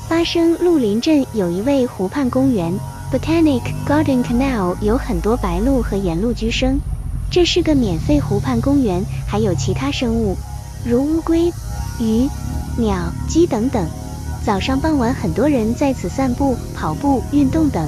巴生鹿林镇有一位湖畔公园 Botanic Garden Canal， 有很多白鹭和沿路居生。这是个免费湖畔公园，还有其他生物，如乌龟、鱼、鸟、鸡等等。早上傍晚，很多人在此散步、跑步、运动等。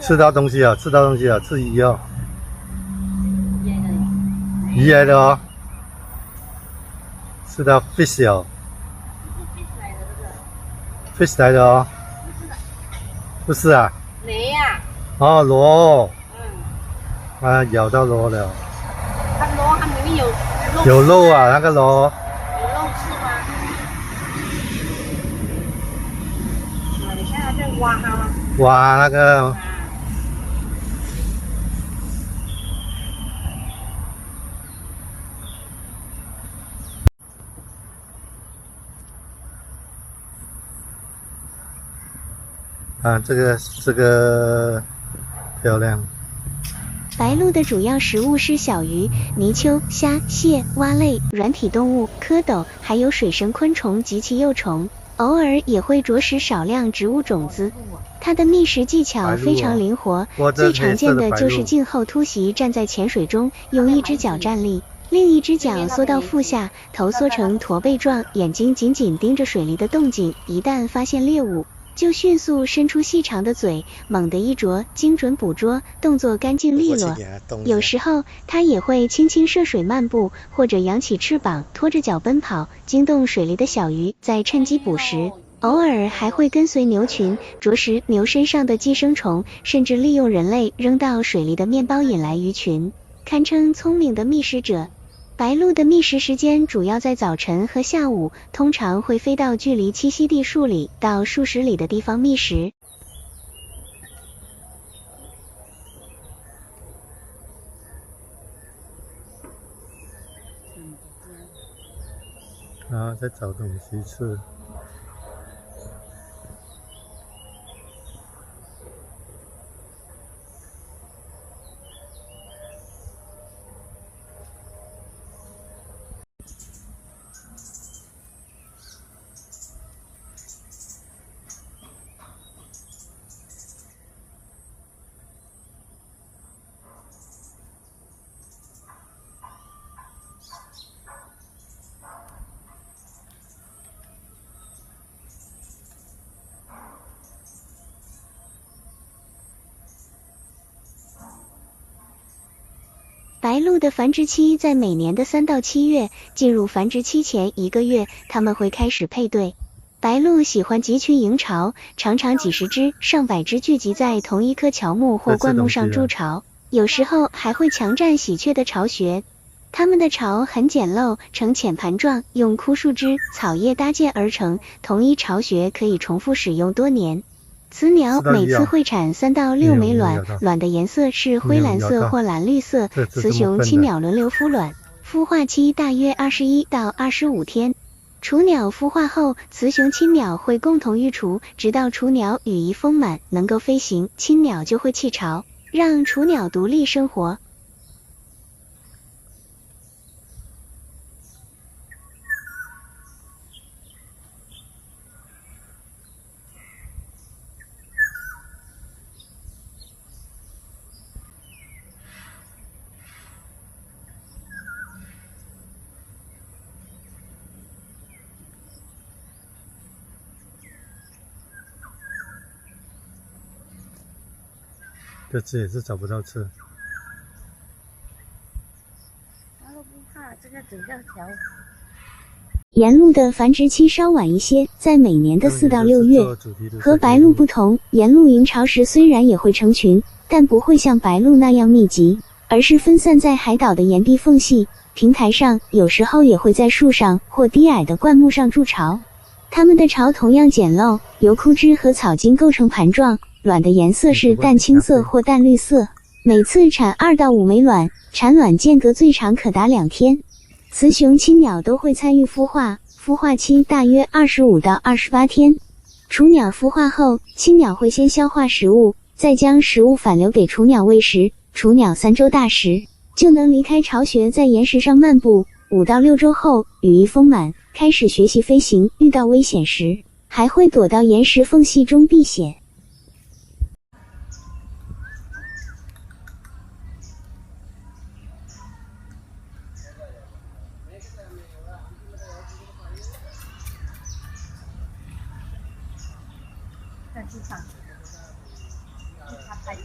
吃到东西啊，吃鱼哦，鱼来的哦，吃到 fish 哦，fish 来的哦，不是啊，没呀，哦螺，啊咬到螺了，它螺它里面有肉，有肉啊，那个螺，有肉吃吗？你看它在挖它吗？哇那个。啊，这个漂亮。白鹭的主要食物是小鱼、泥鳅、虾、蟹、蛙类、软体动物、蝌蚪，还有水生昆虫及其幼虫，偶尔也会啄食少量植物种子。它的觅食技巧非常灵活，最常见的就是静候突袭，站在浅水中，用一只脚站立，另一只脚缩到腹下，头缩成驼背状，眼睛紧紧盯着水里的动静，一旦发现猎物，就迅速伸出细长的嘴，猛地一啄，精准捕捉，动作干净利落。有时候它也会轻轻涉水漫步，或者扬起翅膀，拖着脚奔跑，惊动水里的小鱼，再趁机捕食。偶尔还会跟随牛群，啄食牛身上的寄生虫，甚至利用人类扔到水里的面包引来鱼群，堪称聪明的觅食者。白鹭的觅食时间主要在早晨和下午，通常会飞到距离栖息地数里到数十里的地方觅食。啊，在找东西吃。白鹭的繁殖期在每年的3到7月，进入繁殖期前1个月，它们会开始配对。白鹭喜欢集群营巢，常常几十只、上百只聚集在同一棵乔木或灌木上筑巢，有时候还会强占喜鹊的巢穴。它们的巢很简陋，呈浅盘状，用枯树枝、草叶搭建而成，同一巢穴可以重复使用多年。雌鸟每次会产3到6枚卵，卵的颜色是灰蓝色或蓝绿色。雌雄亲鸟轮流孵卵，孵化期大约21到25天。雏鸟孵化后，雌雄亲鸟会共同育雏，直到雏鸟羽翼丰满，能够飞行，亲鸟就会弃巢，让雏鸟独立生活。这只也是找不到吃。它都不怕，这个整个条。沿鹭的繁殖期稍晚一些，在每年的4到6月。和白鹭不同，沿鹭营巢时虽然也会成群，但不会像白鹭那样密集，而是分散在海岛的岩壁缝隙、平台上，有时候也会在树上或低矮的灌木上筑巢。它们的巢同样简陋，由枯枝和草茎构成盘状，卵的颜色是淡青色或淡绿色。每次产2到5枚卵，产卵间隔最长可达2天。雌雄亲鸟都会参与孵化，孵化期大约25到28天。雏鸟孵化后，亲鸟会先消化食物，再将食物反流给雏鸟喂食。雏鸟3周大时，就能离开巢穴，在岩石上漫步。5到6周后，羽翼丰满，开始学习飞行，遇到危险时，还会躲到岩石缝隙中避险。在地上，它拍的。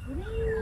嗯。